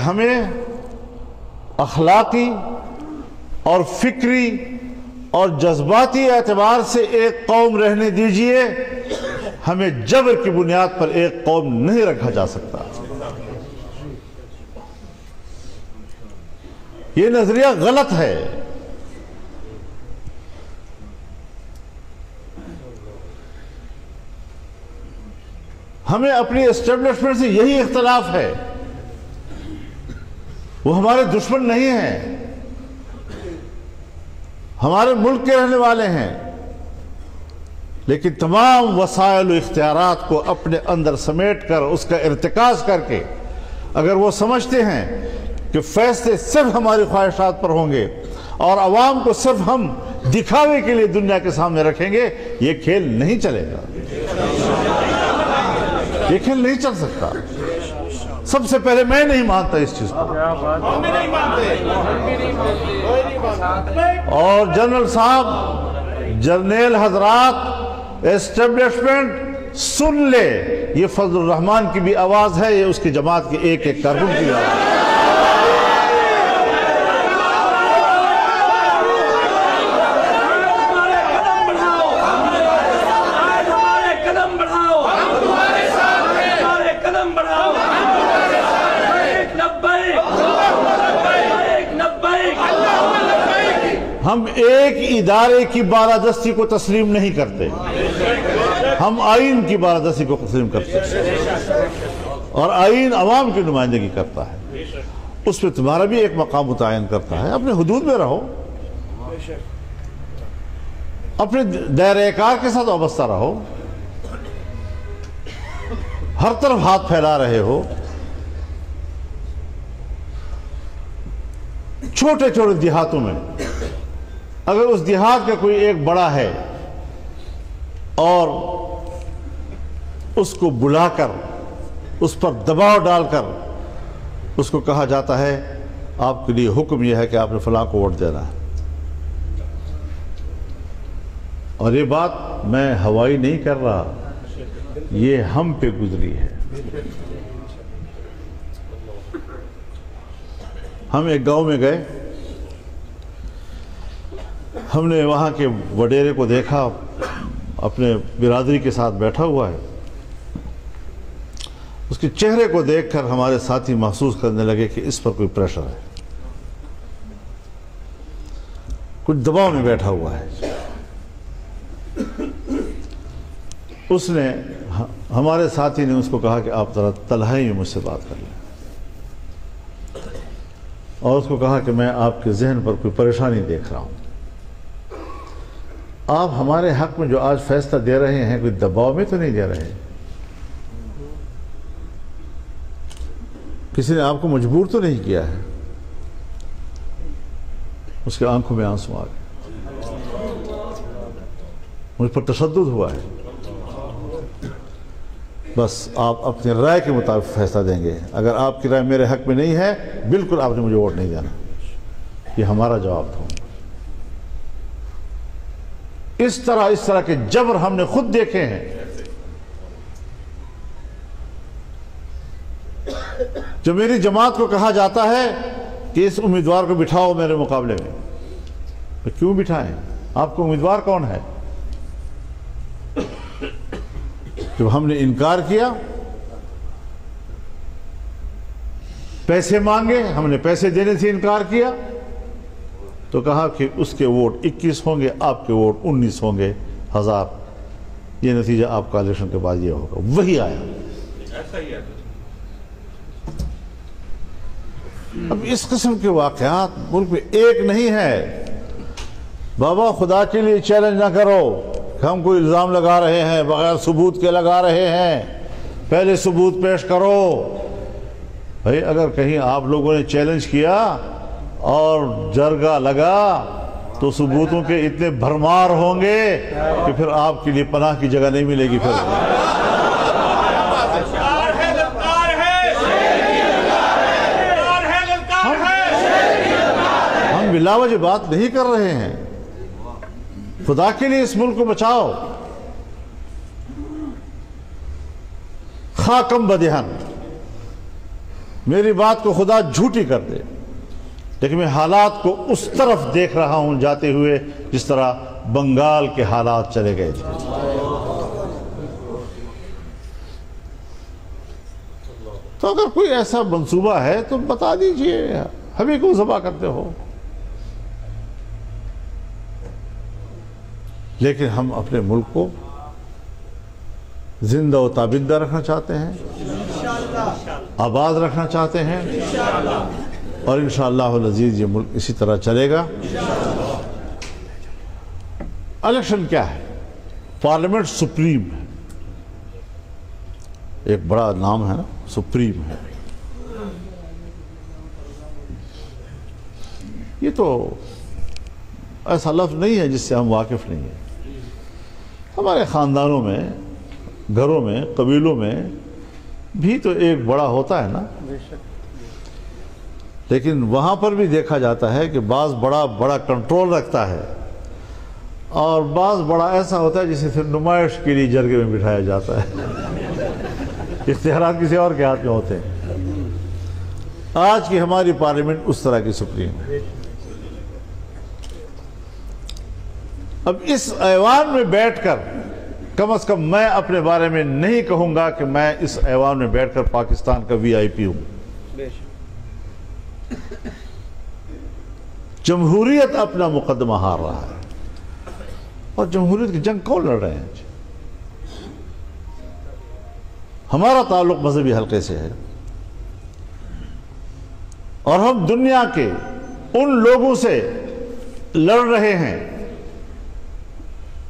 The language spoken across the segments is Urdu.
ہمیں اخلاقی اور فکری اور جذباتی اعتبار سے ایک قوم رہنے دیجئے، ہمیں جبر کی بنیاد پر ایک قوم نہیں رکھا جا سکتا۔ یہ نظریہ غلط ہے۔ ہمیں اپنی اسٹیبلشمنٹ سے یہی اختلاف ہے، وہ ہمارے دشمن نہیں ہیں، ہمارے ملک کے رہنے والے ہیں، لیکن تمام وسائل و اختیارات کو اپنے اندر سمیٹ کر اس کا ارتکاز کر کے اگر وہ سمجھتے ہیں کہ فیصلے صرف ہماری خواہشات پر ہوں گے اور عوام کو صرف ہم دکھاوے کے لیے دنیا کے سامنے رکھیں گے، یہ کھیل نہیں چلے گا، یہ کھیل نہیں چل سکتا۔ سب سے پہلے میں نہیں مانتا اس چیز کو، اور جنرل صاحب، جرنیل حضرات، اسٹیبلشمنٹ سن لے، یہ فضل الرحمان کی بھی آواز ہے، یہ اس کی جماعت کے ایک ایک کارکن کی آواز ہے۔ ہم ایک ادارے کی بالادستی کو تسلیم نہیں کرتے، ہم آئین کی بالادستی کو تسلیم کرتے ہیں، اور آئین عوام کی نمائندگی کرتا ہے، اس پہ تمہارا بھی ایک مقام متعین کرتا ہے۔ اپنے حدود میں رہو، اپنے دائرہ کار کے ساتھ وابستہ رہو، ہر طرف ہاتھ پھیلا رہے ہو، چھوٹے چھوٹے دیہاتوں میں اگر اس دیہات کا کوئی ایک بڑا ہے اور اس کو بلا کر اس پر دباؤ ڈال کر اس کو کہا جاتا ہے آپ کے لیے حکم یہ ہے کہ آپ نے فلاں کو ووٹ دینا ہے، اور یہ بات میں ہوائی نہیں کر رہا، یہ ہم پہ گزری ہے۔ ہم ایک گاؤں میں گئے، ہم نے وہاں کے وڈیرے کو دیکھا، اپنے برادری کے ساتھ بیٹھا ہوا ہے، اس کے چہرے کو دیکھ کر ہمارے ساتھی محسوس کرنے لگے کہ اس پر کوئی پریشر ہے، کچھ دباؤ میں بیٹھا ہوا ہے۔ اس نے، ہمارے ساتھی نے اس کو کہا کہ آپ ذرا تنہائی میں مجھ سے بات کر لیں، اور اس کو کہا کہ میں آپ کے ذہن پر کوئی پریشانی دیکھ رہا ہوں، آپ ہمارے حق میں جو آج فیصلہ دے رہے ہیں کوئی دباؤ میں تو نہیں دے رہے، کسی نے آپ کو مجبور تو نہیں کیا ہے؟ اس کے آنکھوں میں آنسو آ گئے، مجھ پر تشدد ہوا ہے، بس آپ اپنی رائے کے مطابق فیصلہ دیں گے، اگر آپ کی رائے میرے حق میں نہیں ہے بالکل آپ نے مجھے ووٹ نہیں دینا، یہ ہمارا جواب تھا۔ اس طرح کے جبر ہم نے خود دیکھے ہیں۔ جو میری جماعت کو کہا جاتا ہے کہ اس امیدوار کو بٹھاؤ میرے مقابلے میں، کیوں بٹھائیں؟ آپ کو امیدوار کون ہے؟ جب ہم نے انکار کیا، پیسے مانگے، ہم نے پیسے دینے سے انکار کیا، تو کہا کہ اس کے ووٹ 21 ہوں گے، آپ کے ووٹ 19 ہوں گے 1000، یہ نتیجہ آپ کا الیکشن کے بعد یہ ہوگا، وہی آیا۔ اب اس قسم کے واقعات ملک میں ایک نہیں ہے۔ بابا خدا کے لیے چیلنج نہ کرو کہ ہم کوئی الزام لگا رہے ہیں، بغیر ثبوت کے لگا رہے ہیں، پہلے ثبوت پیش کرو۔ بھائی اگر کہیں آپ لوگوں نے چیلنج کیا اور جرگہ لگا تو ثبوتوں کے اتنے بھرمار ہوں گے کہ پھر آپ کے لیے پناہ کی جگہ نہیں ملے گی۔ پھر ہم بلا وجہ بات نہیں کر رہے ہیں، خدا کے لیے اس ملک کو بچاؤ۔ خاکم بدہن، میری بات کو خدا جھوٹی کر دے، لیکن میں حالات کو اس طرف دیکھ رہا ہوں جاتے ہوئے جس طرح بنگال کے حالات چلے گئے تھے۔ تو اگر کوئی ایسا منصوبہ ہے تو بتا دیجئے، ہمیں کیوں ذبح کرتے ہو؟ لیکن ہم اپنے ملک کو زندہ و تابندہ رکھنا چاہتے ہیں، آباد رکھنا چاہتے ہیں، اور انشاءاللہ العزیز یہ ملک اسی طرح چلے گا۔ الیکشن کیا ہے؟ پارلیمنٹ سپریم ہے، ایک بڑا نام ہے نا، سپریم ہے۔ یہ تو ایسا لفظ نہیں ہے جس سے ہم واقف نہیں ہیں۔ ہمارے خاندانوں میں، گھروں میں، قبیلوں میں بھی تو ایک بڑا ہوتا ہے نا، لیکن وہاں پر بھی دیکھا جاتا ہے کہ بعض بڑا کنٹرول رکھتا ہے، اور بعض بڑا ایسا ہوتا ہے جسے پھر نمائش کے لیے جرگے میں بٹھایا جاتا ہے، اختیارات کسی اور کے ہاتھ میں ہوتے ہیں۔ آج کی ہماری پارلیمنٹ اس طرح کی سپریم ہے۔ اب اس ایوان میں بیٹھ کر کم از کم میں اپنے بارے میں نہیں کہوں گا کہ میں اس ایوان میں بیٹھ کر پاکستان کا وی آئی پی ہوں۔ جمہوریت اپنا مقدمہ ہار رہا ہے، اور جمہوریت کی جنگ کون لڑ رہے ہیں؟ ہمارا تعلق مذہبی حلقے سے ہے، اور ہم دنیا کے ان لوگوں سے لڑ رہے ہیں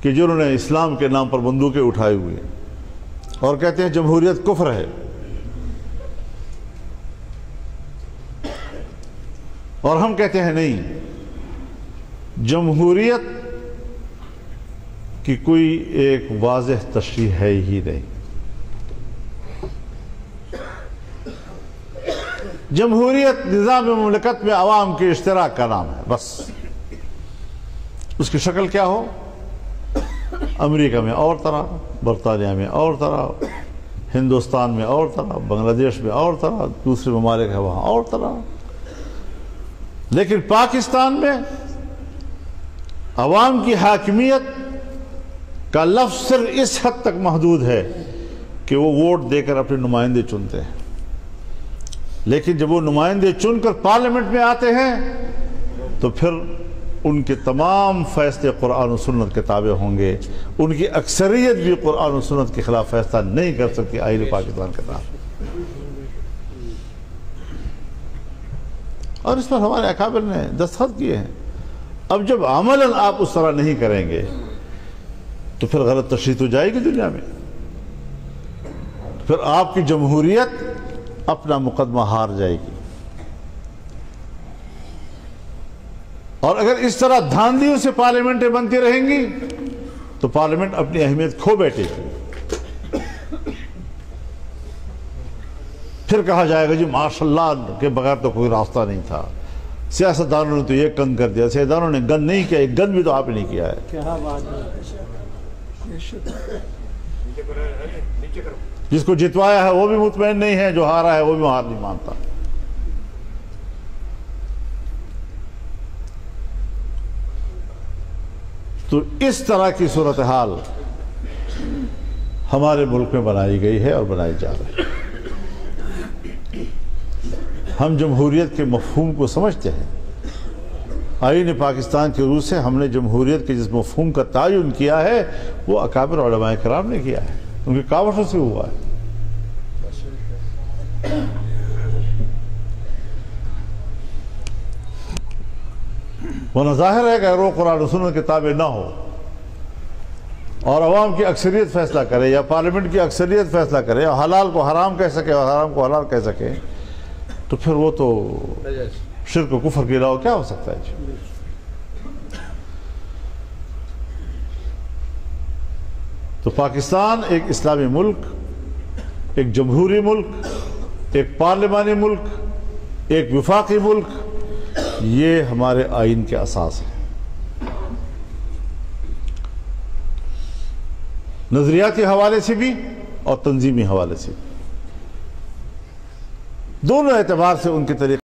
کہ جنہوں نے اسلام کے نام پر بندوقیں اٹھائے ہوئے اور کہتے ہیں جمہوریت کفر ہے، اور ہم کہتے ہیں نہیں، جمہوریت کی کوئی ایک واضح تشریح ہے ہی نہیں۔ جمہوریت نظام مملکت میں عوام کے اشتراک کا نام ہے، بس۔ اس کی شکل کیا ہو؟ امریکہ میں اور طرح، برطانیہ میں اور طرح، ہندوستان میں اور طرح، بنگلہ دیش میں اور طرح، دوسرے ممالک ہیں وہاں اور طرح۔ لیکن پاکستان میں عوام کی حاکمیت کا لفظ صرف اس حد تک محدود ہے کہ وہ ووٹ دے کر اپنے نمائندے چنتے ہیں، لیکن جب وہ نمائندے چن کر پارلیمنٹ میں آتے ہیں تو پھر ان کے تمام فیصلے قرآن و سنت کے تابع ہوں گے۔ ان کی اکثریت بھی قرآن و سنت کے خلاف فیصلہ نہیں کر سکتی آئین پاکستان کے تحت۔ اور اس پر ہمارے اکابر نے دستخط کیے ہیں۔ اب جب عملاً آپ اس طرح نہیں کریں گے تو پھر غلط تشریح تو جائے گی دنیا میں، پھر آپ کی جمہوریت اپنا مقدمہ ہار جائے گی۔ اور اگر اس طرح دھاندلیوں سے پارلیمنٹیں بنتی رہیں گی تو پارلیمنٹ اپنی اہمیت کھو بیٹھے گی۔ پھر کہا جائے گا جی ماشاءاللہ کے بغیر تو کوئی راستہ نہیں تھا، سیاستدانوں نے تو یہ گند کر دیا، سیاستدانوں نے گند نہیں کیا، ایک گند بھی تو آپ نے نہیں کیا ہے۔ جس کو جتوایا ہے وہ بھی مطمئن نہیں ہے، جو ہارا ہے وہ بھی ہار نہیں مانتا۔ تو اس طرح کی صورتحال ہمارے ملک میں بنائی گئی ہے اور بنائی جا رہی ہے۔ ہم جمہوریت کے مفہوم کو سمجھتے ہیں۔ آئین پاکستان کے روح سے ہم نے جمہوریت کے جس مفہوم کا تعین کیا ہے وہ اکابر علماء کرام نے کیا ہے، ان کی کاوشوں سے ہوا ہے۔ وہ ظاہر ہے کہ اگر وہ قرآن و سنت کے تابع نہ ہو اور عوام کی اکثریت فیصلہ کرے یا پارلیمنٹ کی اکثریت فیصلہ کرے اور حلال کو حرام کہہ سکے اور حرام کو حلال کہہ سکے تو پھر وہ تو شرک و کفر کے علاوہ کیا ہو سکتا ہے؟ تو پاکستان ایک اسلامی ملک، ایک جمہوری ملک، ایک پارلیمانی ملک، ایک وفاقی ملک، یہ ہمارے آئین کے اساس ہے۔ نظریاتی حوالے سے بھی اور تنظیمی حوالے سے بھی۔ دونوں اعتبار سے ان کے طریقے